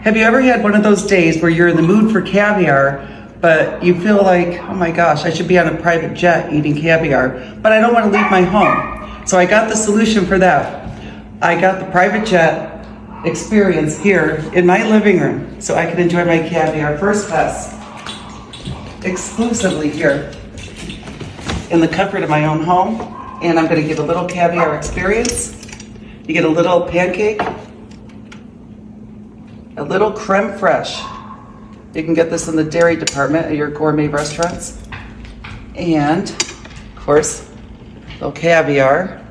Have you ever had one of those days where you're in the mood for caviar, but you feel like, oh my gosh, I should be on a private jet eating caviar, but I don't want to leave my home. So I got the solution for that. I got the private jet experience here in my living room, so I can enjoy my caviar first class exclusively here in the comfort of my own home. And I'm going to get a little caviar experience. You get a little pancake, a little creme fraiche. You can get this in the dairy department at your gourmet restaurants. And, of course, a little caviar.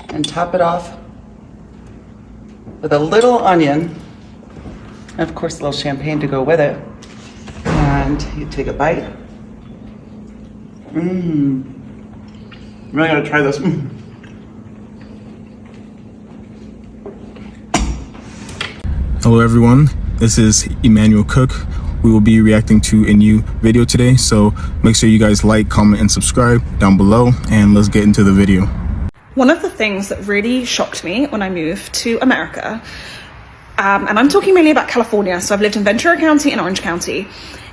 And top it off with a little onion. And, of course, a little champagne to go with it. And you take a bite. I'm really gonna try this. Hello everyone, this is Emmanuel Cook. We will be reacting to a new video today, so make sure you guys like, comment, and subscribe down below, and let's get into the video. One of the things that really shocked me when I moved to America, and I'm talking mainly about California, so I've lived in Ventura County and Orange County,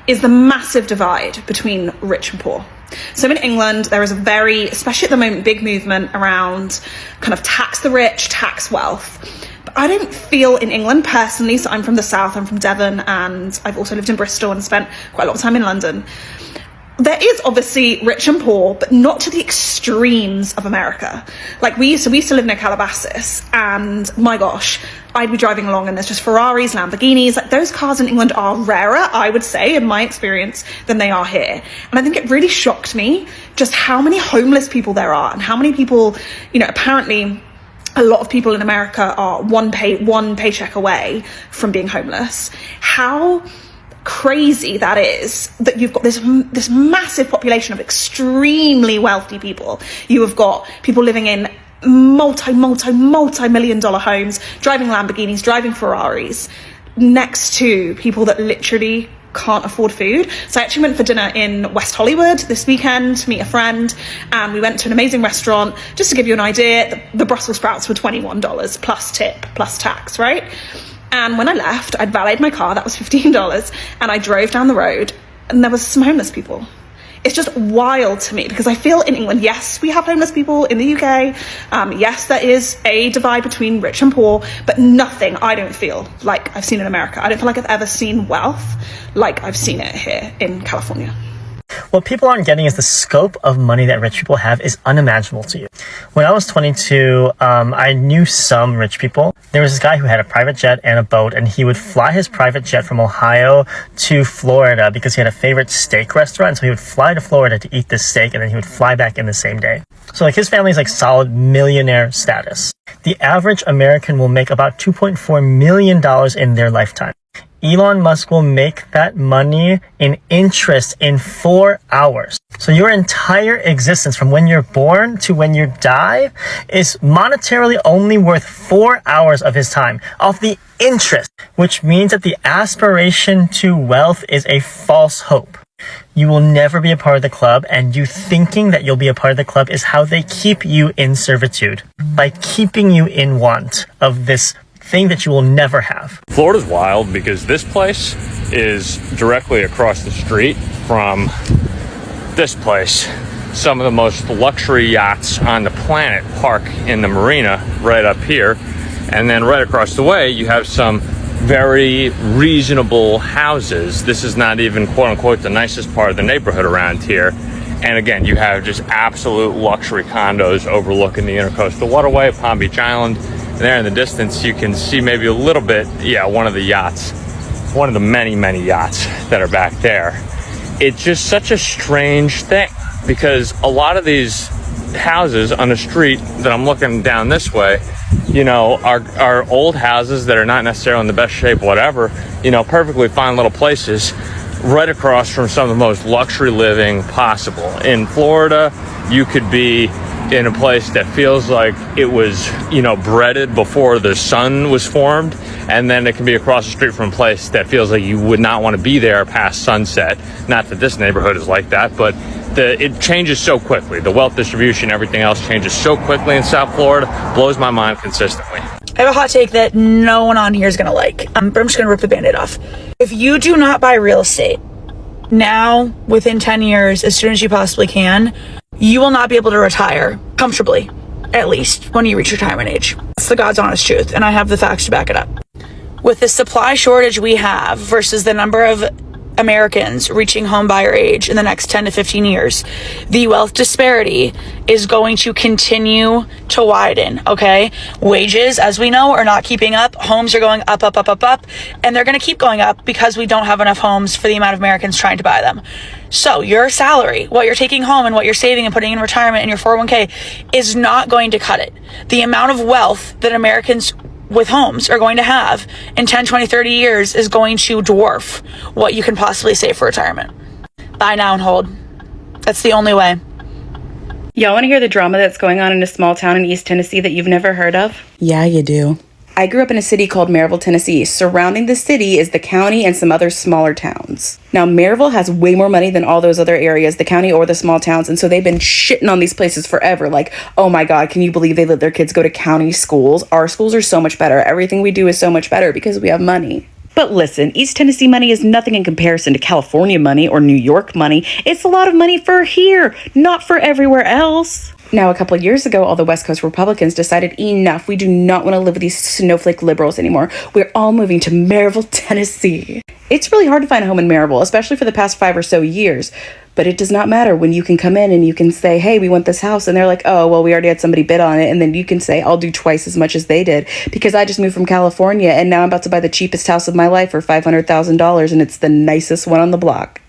is the massive divide between rich and poor. So in England, there is a very, especially at the moment, big movement around kind of tax the rich, tax wealth. But I don't feel in England personally, so I'm from the south, I'm from Devon, and I've also lived in Bristol and spent quite a lot of time in London. There is obviously rich and poor, but not to the extremes of America. Like we used to live near Calabasas, and my gosh, I'd be driving along and there's just Ferraris, Lamborghinis. Like those cars in England are rarer, I would say, in my experience, than they are here. And I think it really shocked me just how many homeless people there are and how many people, you know, apparently a lot of people in America are one paycheck away from being homeless. How crazy that is that you've got this massive population of extremely wealthy people. You have got people living in multi-million dollar homes, driving Lamborghinis, driving Ferraris, next to people that literally can't afford food. So I actually went for dinner in West Hollywood this weekend to meet a friend, and we went to an amazing restaurant. Just to give you an idea, the Brussels sprouts were $21 plus tip plus tax, right? And when I left, I'd valeted my car, that was $15, and I drove down the road and there was some homeless people. It's just wild to me because I feel in England, yes, we have homeless people in the UK. Yes, there is a divide between rich and poor, but nothing I don't feel like I've seen in America. I don't feel like I've ever seen wealth like I've seen it here in California. What people aren't getting is the scope of money that rich people have is unimaginable to you. When I was 22, I knew some rich people. There was this guy who had a private jet and a boat, and he would fly his private jet from Ohio to Florida because he had a favorite steak restaurant. So he would fly to Florida to eat this steak, and then he would fly back in the same day. So like his family's like solid millionaire status. The average American will make about $2.4 million in their lifetime. Elon Musk will make that money in interest in 4 hours. So your entire existence from when you're born to when you die is monetarily only worth 4 hours of his time off the interest, which means that the aspiration to wealth is a false hope. You will never be a part of the club, and you thinking that you'll be a part of the club is how they keep you in servitude, by keeping you in want of this thing that you will never have. Florida's wild because this place is directly across the street from this place. Some of the most luxury yachts on the planet park in the marina right up here. And then right across the way, you have some very reasonable houses. This is not even quote unquote the nicest part of the neighborhood around here. And again, you have just absolute luxury condos overlooking the Intercoastal Waterway, Palm Beach Island. And there in the distance, you can see maybe a little bit, one of the yachts, one of the many, many yachts that are back there. It's just such a strange thing because a lot of these houses on the street that I'm looking down this way, are old houses that are not necessarily in the best shape, whatever, perfectly fine little places right across from some of the most luxury living possible. In Florida, you could be in a place that feels like it was, breaded before the sun was formed. And then it can be across the street from a place that feels like you would not want to be there past sunset. Not that this neighborhood is like that, but it changes so quickly. The wealth distribution, everything else changes so quickly in South Florida, blows my mind consistently. I have a hot take that no one on here is gonna like, but I'm just gonna rip the band-aid off. If you do not buy real estate now, within 10 years, as soon as you possibly can, you will not be able to retire comfortably, at least when you reach retirement age. That's the God's honest truth, and I have the facts to back it up. With the supply shortage we have versus the number of Americans reaching home buyer age in the next 10 to 15 years, the wealth disparity is going to continue to widen, okay? Wages, as we know, are not keeping up. Homes are going up, up, up, up, up, and they're going to keep going up because we don't have enough homes for the amount of Americans trying to buy them. So your salary, what you're taking home and what you're saving and putting in retirement and your 401k is not going to cut it. The amount of wealth that Americans with homes are going to have in 10, 20, 30 years is going to dwarf what you can possibly save for retirement. Buy now and hold. That's the only way. Y'all want to hear the drama that's going on in a small town in East Tennessee that you've never heard of? Yeah, you do. I grew up in a city called Maryville, Tennessee. Surrounding the city is the county and some other smaller towns. Now, Maryville has way more money than all those other areas, the county or the small towns, and so they've been shitting on these places forever. Like, oh my God, can you believe they let their kids go to county schools? Our schools are so much better. Everything we do is so much better because we have money. But listen, East Tennessee money is nothing in comparison to California money or New York money. It's a lot of money for here, not for everywhere else. Now, a couple of years ago, all the West Coast Republicans decided enough. We do not want to live with these snowflake liberals anymore. We're all moving to Maryville, Tennessee. It's really hard to find a home in Maryville, especially for the past 5 or so years. But it does not matter when you can come in and you can say, hey, we want this house. And they're like, oh, well, we already had somebody bid on it. And then you can say, I'll do twice as much as they did because I just moved from California and now I'm about to buy the cheapest house of my life for $500,000 and it's the nicest one on the block.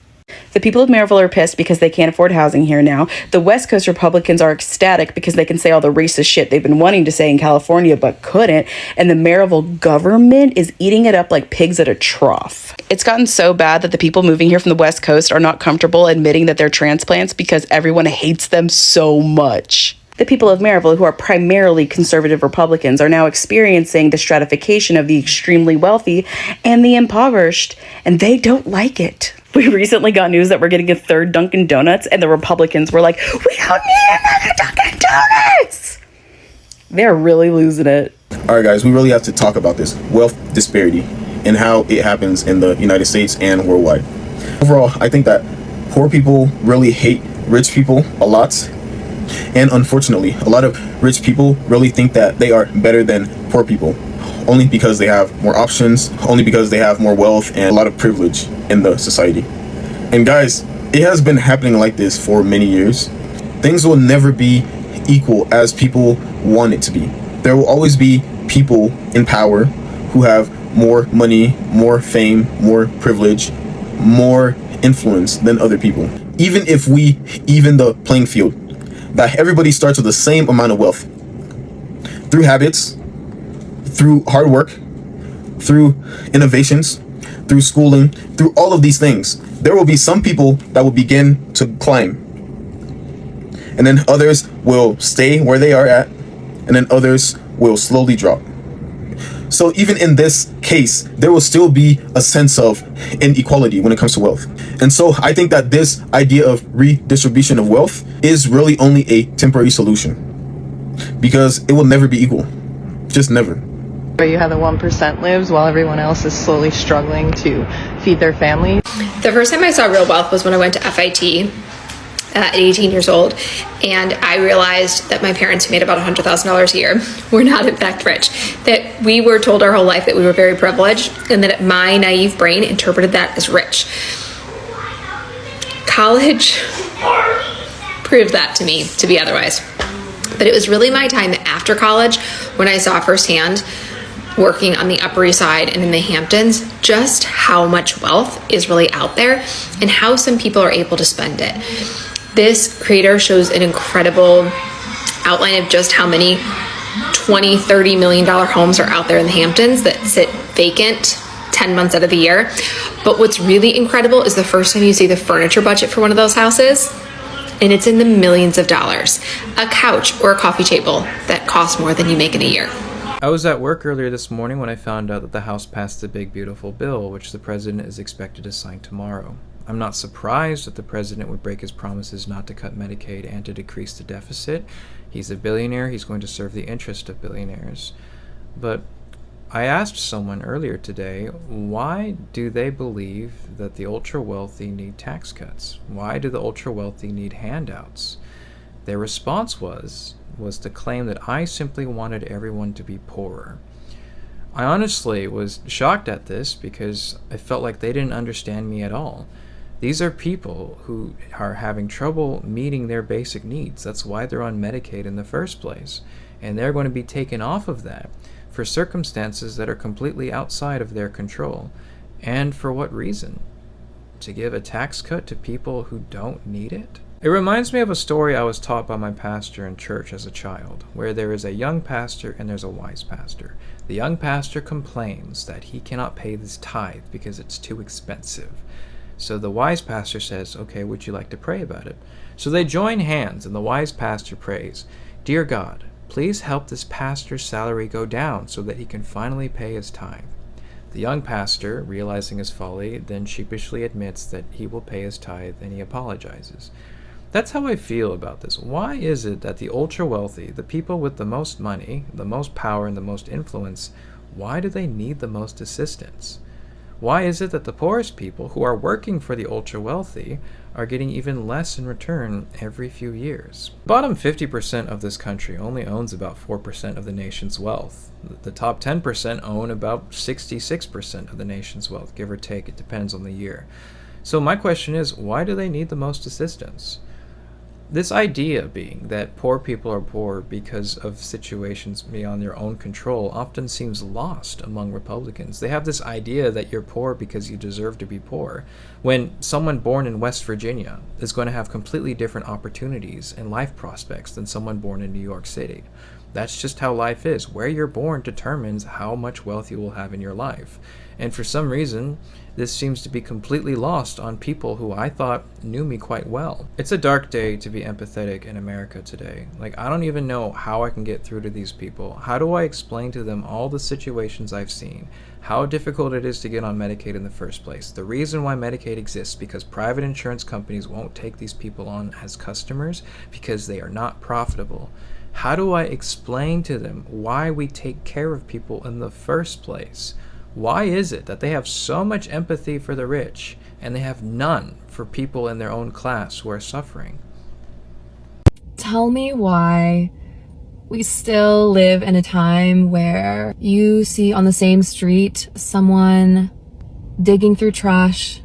The people of Maryville are pissed because they can't afford housing here now. The West Coast Republicans are ecstatic because they can say all the racist shit they've been wanting to say in California but couldn't. And the Maryville government is eating it up like pigs at a trough. It's gotten so bad that the people moving here from the West Coast are not comfortable admitting that they're transplants because everyone hates them so much. The people of Maryville, who are primarily conservative Republicans, are now experiencing the stratification of the extremely wealthy and the impoverished, and they don't like it. We recently got news that we're getting a third Dunkin' Donuts, and the Republicans were like, we don't need another Dunkin' Donuts! They're really losing it. All right, guys, we really have to talk about this wealth disparity and how it happens in the United States and worldwide. Overall, I think that poor people really hate rich people a lot. And unfortunately, a lot of rich people really think that they are better than poor people only because they have more options, only because they have more wealth and a lot of privilege in the society. And guys, it has been happening like this for many years. Things will never be equal as people want it to be. There will always be people in power who have more money, more fame, more privilege, more influence than other people. Even if we even the playing field, that everybody starts with the same amount of wealth through habits, through hard work, through innovations, through schooling, through all of these things, there will be some people that will begin to climb, and then others will stay where they are at, and then others will slowly drop. So even in this case, there will still be a sense of inequality when it comes to wealth. And so I think that this idea of redistribution of wealth is really only a temporary solution because it will never be equal. Just never. Where you have the 1% lives while everyone else is slowly struggling to feed their family. The first time I saw real wealth was when I went to FIT at 18 years old, and I realized that my parents, who made about $100,000 a year, were not in fact rich. That we were told our whole life that we were very privileged, and that my naive brain interpreted that as rich. College proved that to me to be otherwise. But it was really my time after college when I saw firsthand, working on the Upper East Side and in the Hamptons, just how much wealth is really out there and how some people are able to spend it. This creator shows an incredible outline of just how many $20, $30 million homes are out there in the Hamptons that sit vacant 10 months out of the year. But what's really incredible is the first time you see the furniture budget for one of those houses, and it's in the millions of dollars. A couch or a coffee table that costs more than you make in a year. I was at work earlier this morning when I found out that the House passed the big beautiful bill, which the president is expected to sign tomorrow. I'm not surprised that the president would break his promises not to cut Medicaid and to decrease the deficit. He's a billionaire. He's going to serve the interest of billionaires. But I asked someone earlier today, why do they believe that the ultra-wealthy need tax cuts? Why do the ultra-wealthy need handouts? Their response was to claim that I simply wanted everyone to be poorer. I honestly was shocked at this because I felt like they didn't understand me at all. These are people who are having trouble meeting their basic needs. That's why they're on Medicaid in the first place. And they're going to be taken off of that for circumstances that are completely outside of their control. And for what reason? To give a tax cut to people who don't need it? It reminds me of a story I was taught by my pastor in church as a child, where there is a young pastor and there's a wise pastor. The young pastor complains that he cannot pay his tithe because it's too expensive. So the wise pastor says, okay, would you like to pray about it? So they join hands and the wise pastor prays, Dear God, please help this pastor's salary go down so that he can finally pay his tithe. The young pastor, realizing his folly, then sheepishly admits that he will pay his tithe and he apologizes. That's how I feel about this. Why is it that the ultra-wealthy, the people with the most money, the most power, and the most influence, why do they need the most assistance? Why is it that the poorest people who are working for the ultra-wealthy are getting even less in return every few years? The bottom 50% of this country only owns about 4% of the nation's wealth. The top 10% own about 66% of the nation's wealth, give or take. It depends on the year. So my question is, why do they need the most assistance? This idea being that poor people are poor because of situations beyond their own control often seems lost among Republicans. They have this idea that you're poor because you deserve to be poor, when someone born in West Virginia is going to have completely different opportunities and life prospects than someone born in New York City. That's just how life is. Where you're born determines how much wealth you will have in your life. And for some reason, this seems to be completely lost on people who I thought knew me quite well. It's a dark day to be empathetic in America today. Like, I don't even know how I can get through to these people. How do I explain to them all the situations I've seen? How difficult it is to get on Medicaid in the first place? The reason why Medicaid exists because private insurance companies won't take these people on as customers because they are not profitable. How do I explain to them why we take care of people in the first place? Why is it that they have so much empathy for the rich and they have none for people in their own class who are suffering? Tell me why we still live in a time where you see on the same street someone digging through trash,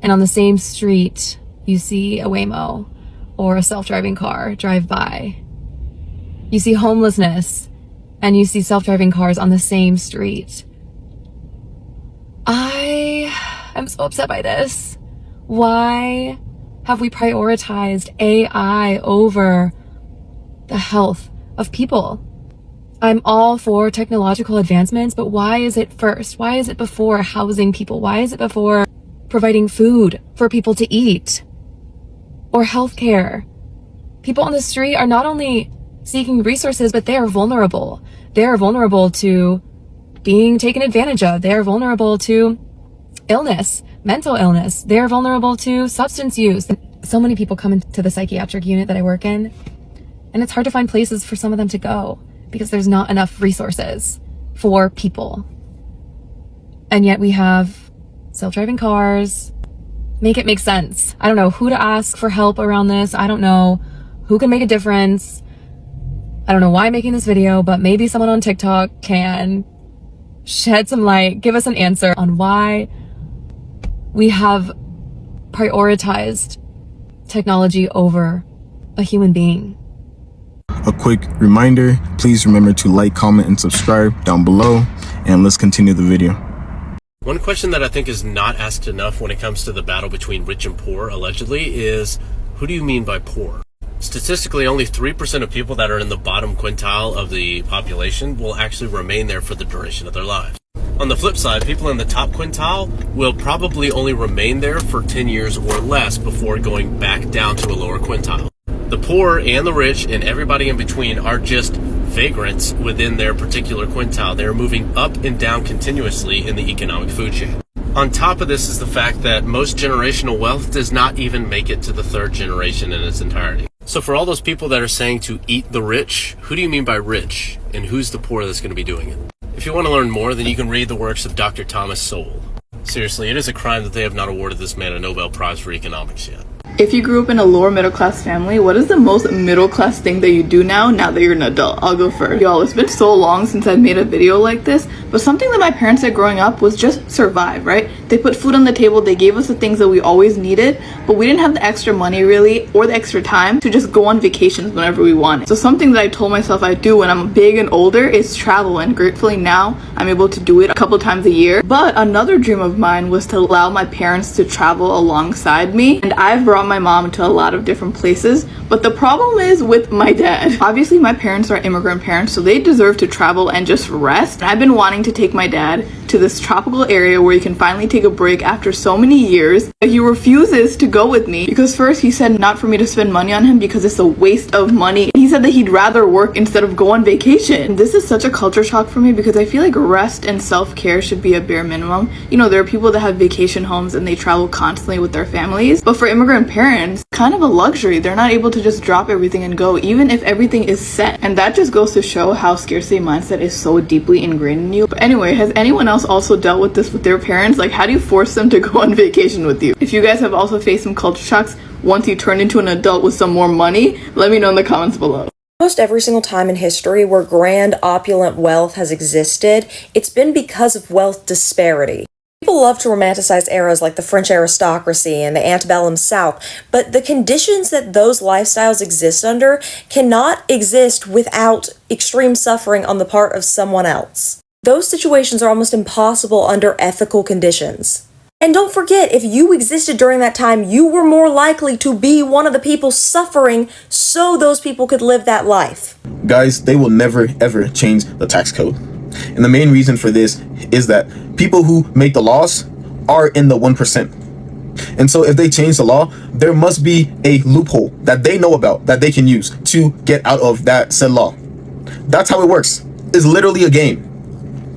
and on the same street you see a Waymo or a self-driving car drive by. You see homelessness and you see self-driving cars on the same street. I am so upset by this. Why have we prioritized AI over the health of people? I'm all for technological advancements, but why is it first? Why is it before housing people? Why is it before providing food for people to eat or healthcare? People on the street are not only seeking resources, but they are vulnerable. They are vulnerable to being taken advantage of. They are vulnerable to illness, mental illness. They are vulnerable to substance use. So many people come into the psychiatric unit that I work in, and it's hard to find places for some of them to go because there's not enough resources for people. And yet we have self-driving cars. Make it make sense. I don't know who to ask for help around this. I don't know who can make a difference. I don't know why I'm making this video, but maybe someone on TikTok can shed some light, give us an answer on why we have prioritized technology over a human being. A quick reminder, please remember to like, comment, and subscribe down below, and let's continue the video. One question that I think is not asked enough when it comes to the battle between rich and poor, allegedly, is who do you mean by poor? Statistically, only 3% of people that are in the bottom quintile of the population will actually remain there for the duration of their lives. On the flip side, people in the top quintile will probably only remain there for 10 years or less before going back down to a lower quintile. The poor and the rich and everybody in between are just vagrants within their particular quintile. They're moving up and down continuously in the economic food chain. On top of this is the fact that most generational wealth does not even make it to the third generation in its entirety. So for all those people that are saying to eat the rich, who do you mean by rich? And who's the poor that's going to be doing it? If you want to learn more, then you can read the works of Dr. Thomas Sowell. Seriously, it is a crime that they have not awarded this man a Nobel Prize for economics yet. If you grew up in a lower middle class family, what is the most middle class thing that you do now that you're an adult? I'll go first. Y'all, it's been so long since I've made a video like this, but something that my parents did growing up was just survive, right? They put food on the table, they gave us the things that we always needed, but we didn't have the extra money really, or the extra time to just go on vacations whenever we wanted. So something that I told myself I'd do when I'm big and older is travel, and gratefully now I'm able to do it a couple times a year. But another dream of mine was to allow my parents to travel alongside me, and I've brought my mom to a lot of different places, but the problem is with my dad. Obviously my parents are immigrant parents, so they deserve to travel and just rest. I've been wanting to take my dad to this tropical area where he can finally take a break after so many years, but he refuses to go with me because first he said not for me to spend money on him because it's a waste of money. He said that he'd rather work instead of go on vacation. This is such a culture shock for me because I feel like rest and self-care should be a bare minimum. You know, there are people that have vacation homes and they travel constantly with their families, but for immigrant parents, kind of a luxury. They're not able to just drop everything and go, even if everything is set. And that just goes to show how scarcity mindset is so deeply ingrained in you. But anyway, has anyone else also dealt with this with their parents? Like, how do you force them to go on vacation with you? If you guys have also faced some culture shocks once you turn into an adult with some more money, let me know in the comments below. Almost every single time in history where grand, opulent wealth has existed, it's been because of wealth disparity. People love to romanticize eras like the French aristocracy and the antebellum South, but the conditions that those lifestyles exist under cannot exist without extreme suffering on the part of someone else. Those situations are almost impossible under ethical conditions. And don't forget, if you existed during that time, you were more likely to be one of the people suffering so those people could live that life. Guys, they will never ever change the tax code. And the main reason for this is that people who make the laws are in the 1%. And so if they change the law, there must be a loophole that they know about that they can use to get out of that said law. That's how it works. It's literally a game.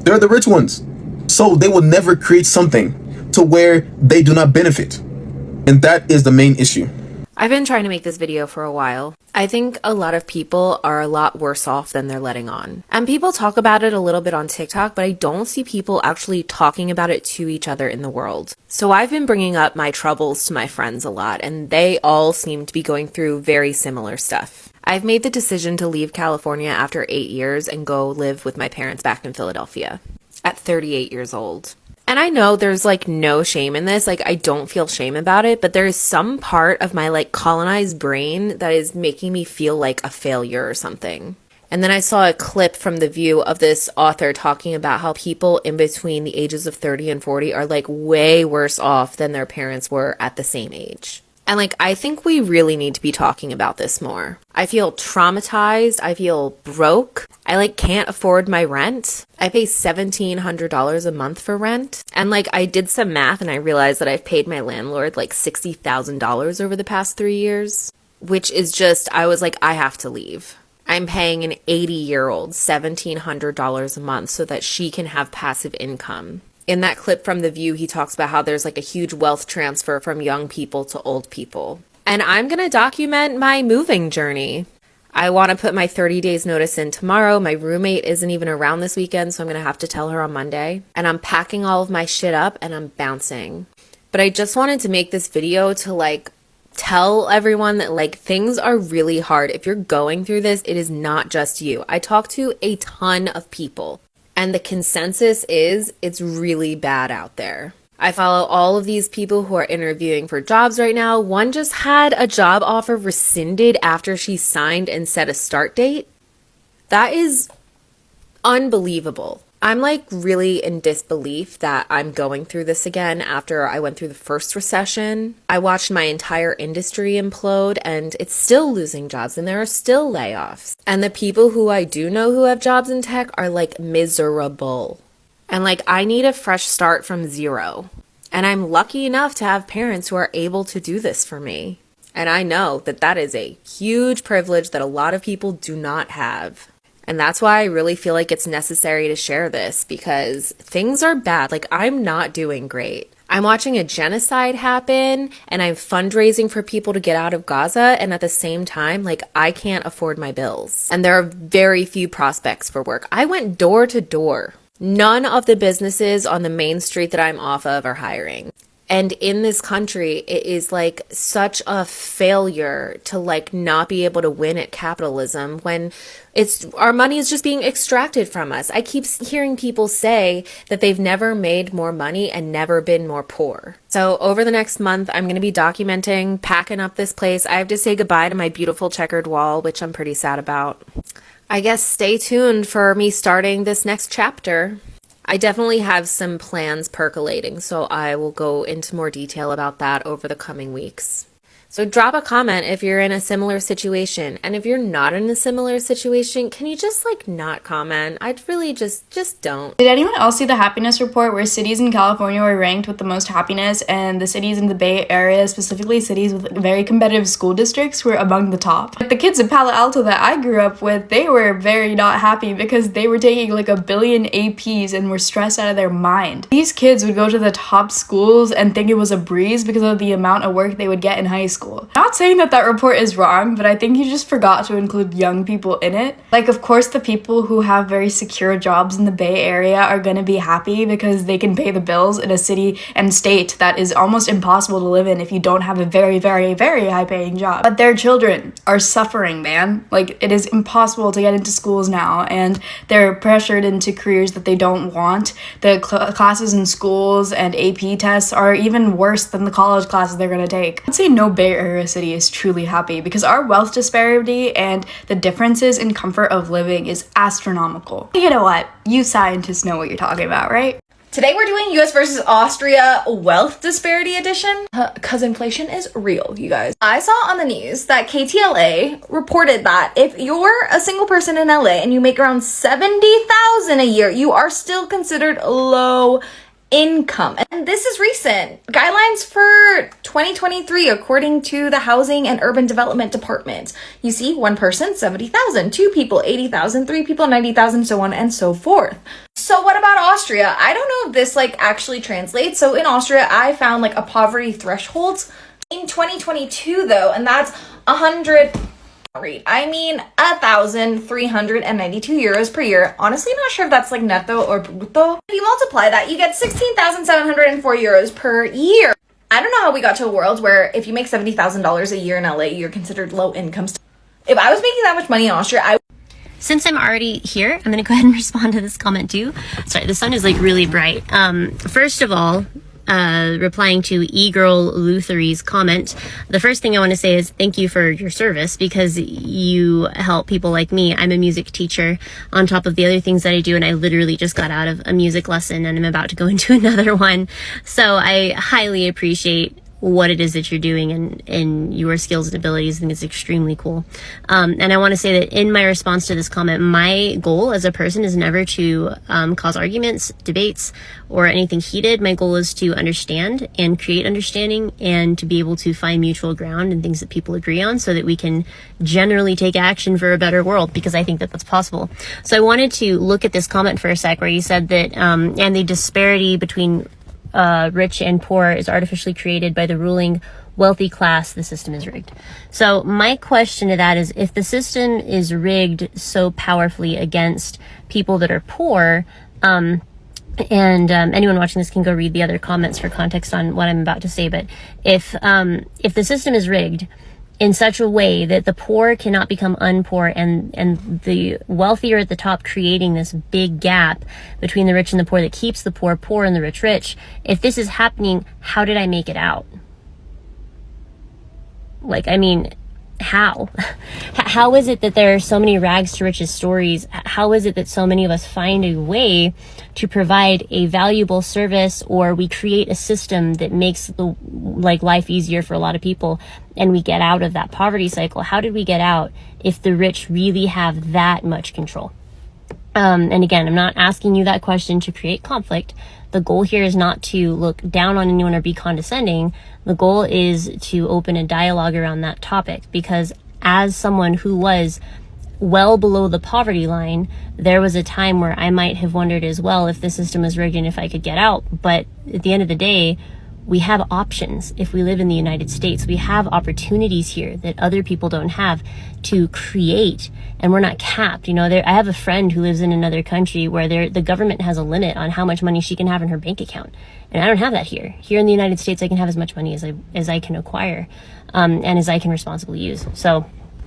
They're the rich ones. So they will never create something to where they do not benefit. And that is the main issue. I've been trying to make this video for a while. I think a lot of people are a lot worse off than they're letting on. And people talk about it a little bit on TikTok, but I don't see people actually talking about it to each other in the world. So I've been bringing up my troubles to my friends a lot, and they all seem to be going through very similar stuff. I've made the decision to leave California after 8 years and go live with my parents back in Philadelphia at 38 years old. And I know there's like no shame in this, like I don't feel shame about it, but there is some part of my like colonized brain that is making me feel like a failure or something. And then I saw a clip from The View of this author talking about how people in between the ages of 30 and 40 are like way worse off than their parents were at the same age. And like, I think we really need to be talking about this more. I feel traumatized. I feel broke. I like can't afford my rent. I pay $1,700 a month for rent. And like, I did some math and I realized that I've paid my landlord like $60,000 over the past 3 years, which is just, I was like, I have to leave. I'm paying an 80-year-old $1,700 a month so that she can have passive income. In that clip from The View, he talks about how there's like a huge wealth transfer from young people to old people. And I'm going to document my moving journey. I want to put my 30 days notice in tomorrow. My roommate isn't even around this weekend, so I'm going to have to tell her on Monday. And I'm packing all of my shit up and I'm bouncing. But I just wanted to make this video to like tell everyone that like things are really hard. If you're going through this, it is not just you. I talk to a ton of people. And the consensus is it's really bad out there. I follow all of these people who are interviewing for jobs right now. One just had a job offer rescinded after she signed and set a start date. That is unbelievable. I'm like really in disbelief that I'm going through this again after I went through the first recession. I watched my entire industry implode and it's still losing jobs and there are still layoffs. And the people who I do know who have jobs in tech are like miserable. And like I need a fresh start from zero. And I'm lucky enough to have parents who are able to do this for me. And I know that that is a huge privilege that a lot of people do not have. And that's why I really feel like it's necessary to share this because things are bad. Like I'm not doing great. I'm watching a genocide happen and I'm fundraising for people to get out of Gaza. And at the same time, like, I can't afford my bills. And there are very few prospects for work. I went door to door. None of the businesses on the main street that I'm off of are hiring. And in this country, it is like such a failure to like not be able to win at capitalism when our money is just being extracted from us. I keep hearing people say that they've never made more money and never been more poor. So over the next month, I'm going to be documenting, packing up this place. I have to say goodbye to my beautiful checkered wall, which I'm pretty sad about. I guess stay tuned for me starting this next chapter. I definitely have some plans percolating, so I will go into more detail about that over the coming weeks. So drop a comment if you're in a similar situation. And if you're not in a similar situation, can you just like not comment? I'd really just don't. Did anyone else see the happiness report where cities in California were ranked with the most happiness and the cities in the Bay Area, specifically cities with very competitive school districts, were among the top? Like the kids in Palo Alto that I grew up with, they were very not happy because they were taking like 1 billion APs and were stressed out of their mind. These kids would go to the top schools and think it was a breeze because of the amount of work they would get in high school. Not saying that report is wrong, but I think you just forgot to include young people in it. Like, of course, the people who have very secure jobs in the Bay Area are gonna be happy because they can pay the bills in a city and state that is almost impossible to live in if you don't have a very, very, very high-paying job. But their children are suffering, man. Like, it is impossible to get into schools now, and they're pressured into careers that they don't want. The classes in schools and AP tests are even worse than the college classes they're gonna take. I'd say no Bay Area city is truly happy because our wealth disparity and the differences in comfort of living is astronomical. You know what? You scientists know what you're talking about, right? Today we're doing US versus Austria wealth disparity edition because inflation is real, you guys. I saw on the news that KTLA reported that if you're a single person in LA and you make around $70,000 a year, you are still considered low income. And this is recent. Guidelines for 2023 according to the Housing and Urban Development Department. You see, one person, 70,000, two people, 80,000, three people, 90,000, so on and so forth. So what about Austria? I don't know if this like actually translates. So in Austria, I found like a poverty threshold in 2022 though, and that's 1,392 euros per year. Honestly, not sure if that's like netto or brutto. If you multiply that, you get 16,704 euros per year. I don't know how we got to a world where if you make $70,000 a year in LA, you're considered low income. If I was making that much money in Austria, Since I'm already here, I'm going to go ahead and respond to this comment too. Sorry, the sun is like really bright. First of all, replying to e-girl Luthery's comment, the first thing I want to say is thank you for your service because you help people like me. I'm a music teacher on top of the other things that I do, and I literally just got out of a music lesson and I'm about to go into another one. So I highly appreciate what it is that you're doing and your skills and abilities. I think it's extremely cool. And I want to say that in my response to this comment, my goal as a person is never to cause arguments, debates, or anything heated. My goal is to understand and create understanding and to be able to find mutual ground and things that people agree on so that we can generally take action for a better world, because I think that that's possible. So I wanted to look at this comment for a sec where you said that, and the disparity between rich and poor is artificially created by the ruling wealthy class. The system is rigged. So my question to that is, if the system is rigged so powerfully against people that are poor, and anyone watching this can go read the other comments for context on what I'm about to say, but if the system is rigged in such a way that the poor cannot become unpoor and the wealthy are at the top, creating this big gap between the rich and the poor that keeps the poor poor and the rich rich. If this is happening, how did I make it out? Like, I mean, how? How is it that there are so many rags to riches stories? How is it that so many of us find a way to provide a valuable service, or we create a system that makes life easier for a lot of people and we get out of that poverty cycle? How did we get out if the rich really have that much control? And again, I'm not asking you that question to create conflict. The goal here is not to look down on anyone or be condescending. The goal is to open a dialogue around that topic, because as someone who was well below the poverty line, there was a time where I might have wondered as well if the system was rigged and if I could get out. But at the end of the day, We have options if we live in the United States. We have opportunities here that other people don't have to create, and we're not capped. You know, I have a friend who lives in another country where the government has a limit on how much money she can have in her bank account. And I don't have that here. Here in the United States, I can have as much money as I can acquire, and as I can responsibly use. So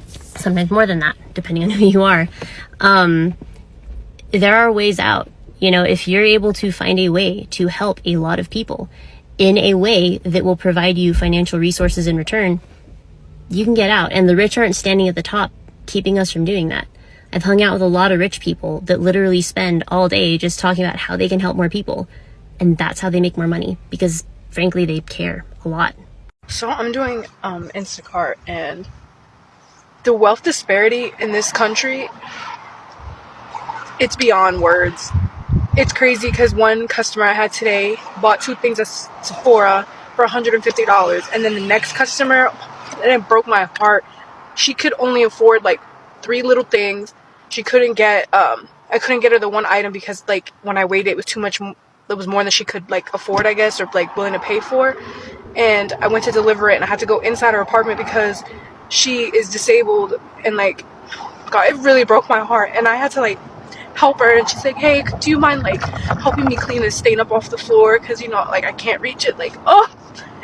sometimes more than that, depending on who you are. There are ways out. You know, if you're able to find a way to help a lot of people in a way that will provide you financial resources in return, you can get out. And the rich aren't standing at the top keeping us from doing that. I've hung out with a lot of rich people that literally spend all day just talking about how they can help more people. And that's how they make more money, because frankly, they care a lot. So I'm doing Instacart, and the wealth disparity in this country, it's beyond words. It's crazy because one customer I had today bought 2 things at Sephora for $150, and then the next customer, and it broke my heart, she could only afford like 3 little things. She couldn't get I couldn't get her the one item because like when I weighed it, it was too much. It was more than she could like afford, I guess, or like willing to pay for. And I went to deliver it, and I had to go inside her apartment because she is disabled, and like, God, it really broke my heart. And I had to like help her, and she's like, hey, do you mind like helping me clean this stain up off the floor, because you know, like, I can't reach it. Like, oh,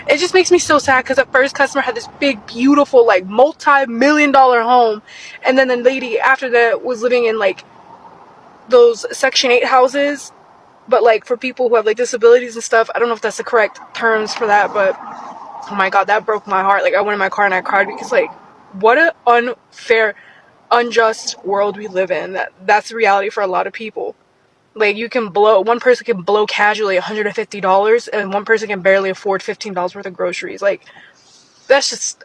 it just makes me so sad, because the first customer had this big, beautiful, like multi-million-dollar home, and then the lady after that was living in like those Section 8 houses, but like for people who have like disabilities and stuff. I don't know if that's the correct terms for that, but oh my God, that broke my heart. Like, I went in my car and I cried, because like, what a unfair, unjust world we live in. That's the reality for a lot of people. Like, one person can blow casually $150, and one person can barely afford $15 worth of groceries. Like, that's just,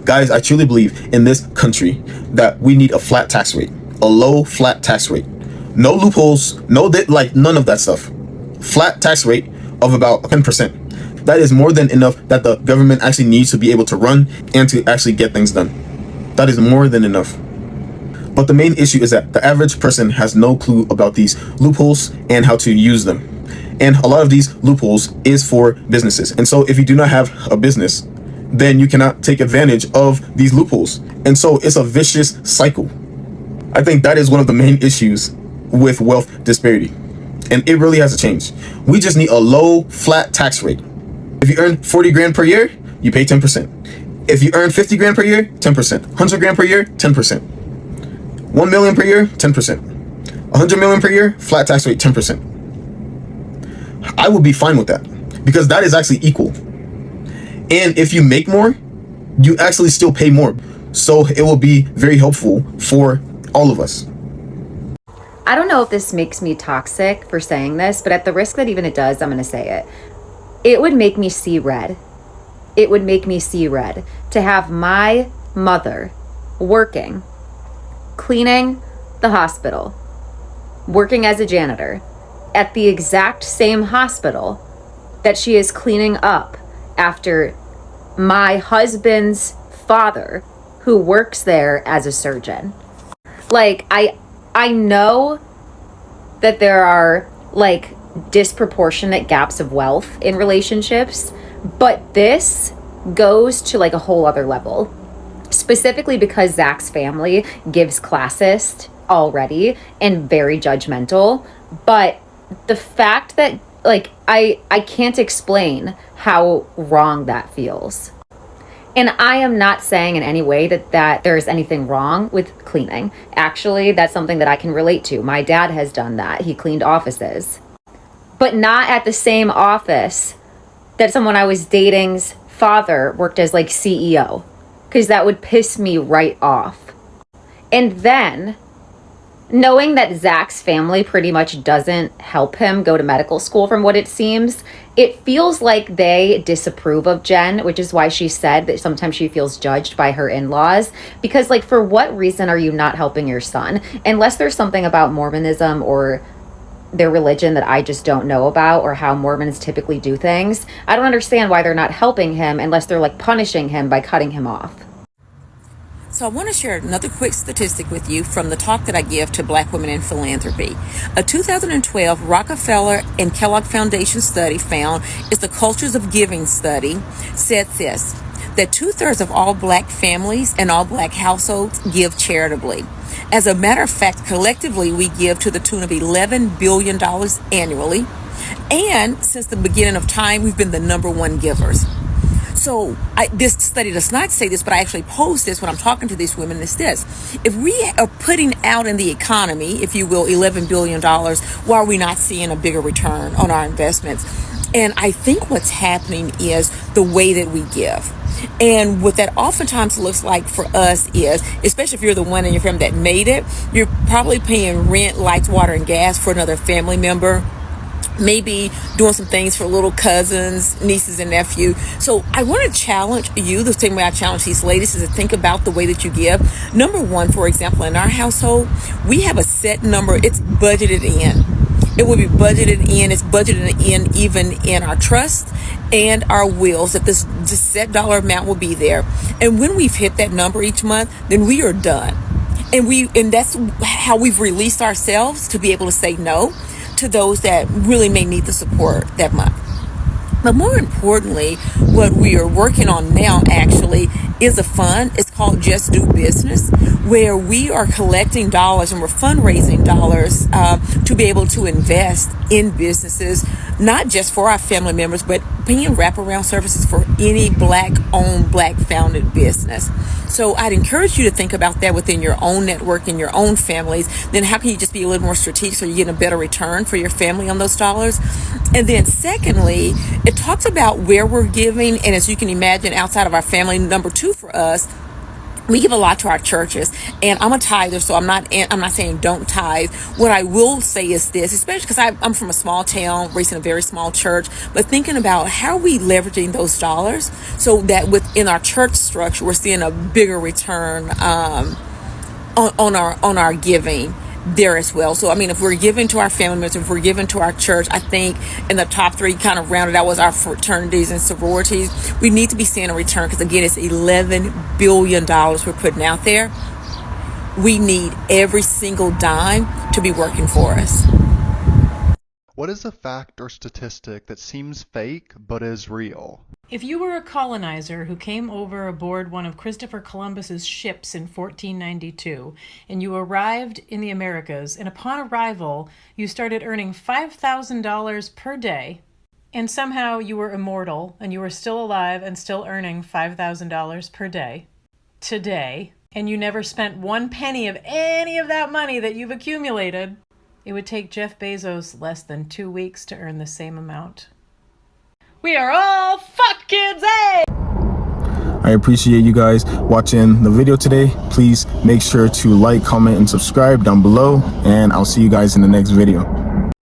Guys, I truly believe in this country that we need a flat tax rate, a low flat tax rate. No loopholes, like none of that stuff. Flat tax rate of about 10%. That is more than enough that the government actually needs to be able to run and to actually get things done. That is more than enough. But the main issue is that the average person has no clue about these loopholes and how to use them. And a lot of these loopholes is for businesses. And so if you do not have a business, then you cannot take advantage of these loopholes. And so it's a vicious cycle. I think that is one of the main issues with wealth disparity. And it really has to change. We just need a low, flat tax rate. If you earn 40 grand per year, you pay 10%. If you earn 50 grand per year, 10%. 100 grand per year, 10%. 1 million per year, 10%. 100 million per year, flat tax rate, 10%. I would be fine with that, because that is actually equal. And if you make more, you actually still pay more. So it will be very helpful for all of us. I don't know if this makes me toxic for saying this, but at the risk that even it does, I'm going to say it. It would make me see red. It would make me see red to have my mother working, cleaning the hospital, working as a janitor at the exact same hospital that she is cleaning up after my husband's father, who works there as a surgeon. Like, I know that there are like disproportionate gaps of wealth in relationships, but this goes to like a whole other level, specifically because Zach's family gives classist already and very judgmental. But the fact that like I can't explain how wrong that feels. And I am not saying in any way that there is anything wrong with cleaning. Actually, that's something that I can relate to. My dad has done that. He cleaned offices. But not at the same office that someone I was dating's father worked as like CEO, because that would piss me right off. And then knowing that Zach's family pretty much doesn't help him go to medical school, from what it seems, it feels like they disapprove of Jen, which is why she said that sometimes she feels judged by her in-laws. Because like, for what reason are you not helping your son? Unless there's something about Mormonism or their religion that I just don't know about, or how Mormons typically do things. I don't understand why they're not helping him unless they're like punishing him by cutting him off. So I want to share another quick statistic with you from the talk that I give to Black women in philanthropy. A 2012 Rockefeller and Kellogg Foundation study found is the Cultures of Giving study said this, that 2/3 of all Black families and all Black households give charitably. As a matter of fact, collectively we give to the tune of $11 billion annually. And since the beginning of time, we've been the #1 givers. So this study does not say this, but I actually pose this when I'm talking to these women, is this. If we are putting out in the economy, if you will, $11 billion, why are we not seeing a bigger return on our investments? And I think what's happening is the way that we give. And what that oftentimes looks like for us is, especially if you're the one in your family that made it, you're probably paying rent, lights, water, and gas for another family member. Maybe doing some things for little cousins, nieces, and nephews. So I want to challenge you the same way I challenge these ladies, is to think about the way that you give. Number one, for example, in our household, we have a set number. It's budgeted in. It will be budgeted in. It's budgeted in even in our trust and our wills, that this set dollar amount will be there. And when we've hit that number each month, then we are done. And that's how we've released ourselves to be able to say no to those that really may need the support that month. But more importantly, what we are working on now actually is a fund. It's called Just Do Business, where we are collecting dollars and we're fundraising dollars to be able to invest in businesses, not just for our family members, but paying wraparound services for any Black-owned, Black-founded business. So I'd encourage you to think about that within your own network and your own families. Then how can you just be a little more strategic so you're getting a better return for your family on those dollars? And then secondly, it talks about where we're giving. And as you can imagine, outside of our family, number two for us, we give a lot to our churches, and I'm a tither, so I'm not saying don't tithe. What I will say is this, especially because I'm from a small town, raised in a very small church, but thinking about how are we leveraging those dollars so that within our church structure, we're seeing a bigger return on our giving there as well. So I mean, if we're giving to our family members, if we're giving to our church, I think in the top three kind of rounded out was our fraternities and sororities. We need to be seeing a return, because again, it's $11 billion we're putting out there. We need every single dime to be working for us. What is a fact or statistic that seems fake but is real? If you were a colonizer who came over aboard one of Christopher Columbus's ships in 1492, and you arrived in the Americas, and upon arrival, you started earning $5,000 per day, and somehow you were immortal, and you were still alive and still earning $5,000 per day, today, and you never spent 1 penny of any of that money that you've accumulated, it would take Jeff Bezos less than 2 weeks to earn the same amount. We are all fuck kids, eh? I appreciate you guys watching the video today. Please make sure to like, comment, and subscribe down below, and I'll see you guys in the next video.